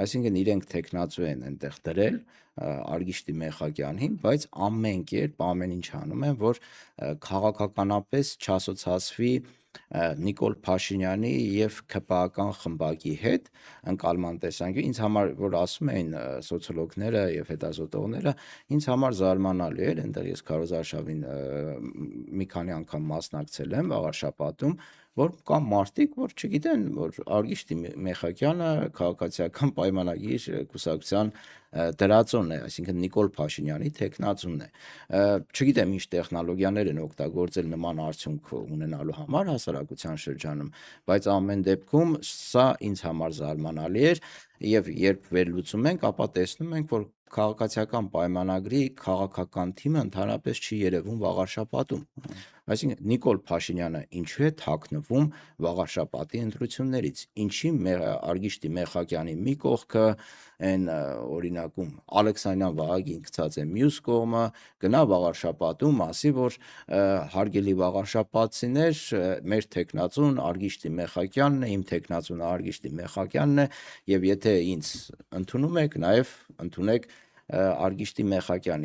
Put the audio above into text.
այսինքն իրենք տեխնացու են այնտեղ դրել Արգիշտի Մեխակյանին, բայց ամեն կերպ ամեն ինչ անում են, որ քաղաքականապես չասոցացվի Նիկոլ Փաշինյանի եւ ՔՊԱ-ական խմբակի հետ ընկալման տեսանկյուն ինձ համար որ ասում էին սոցիոլոգները եւ հետազոտողները ինձ համար զարմանալի էր այնտեղ ես քարոզարշավին մի քանի անգամ մասնակցել եմ վաղար շաբաթում որ կան մարդիկ որ չգիտեն որ Արգիշտի Մեխակյանը քաղաքացիական պայմանագիր կուսակցության դրածոն է, այսինքն Նիկոլ Փաշինյանի տեխնացուն է։ Չգիտեմ ինչ տեխնոլոգիաներ են օգտագործել նման արդյունք ունենալու համար հասարակության շրջանում, բայց ամեն դեպքում սա ինձ համար զարմանալի էր եւ երբ վերլուծում ենք, ապա տեսնում ենք, որ քաղաքացիական պայմանագրի քաղաքական թիմը ընդհանրապես չի երևում վաղար շաբաթում։ Այսինքն Նիկոլ Փաշինյանը ինչու է թաքնվում վաղար շաբաթի ընտրություններից, ինչի Արգիշտի Մեխակյանի մի կողքը այն օրինակում Ալեքսանյան Վահագին գցած է մյուս կողմը, գնա վաղար շաբաթում ասի, որ հարգելի վաղար շաբաթցիներ, մեր տեխնացուն Արգիշտի Մեխակյանն է, իմ տեխնացուն Արգիշտի Մեխակյանն է, եւ եթե ինձ ընդունում եք, նաեւ ընդունեք Արգիշտի Մեխակյանին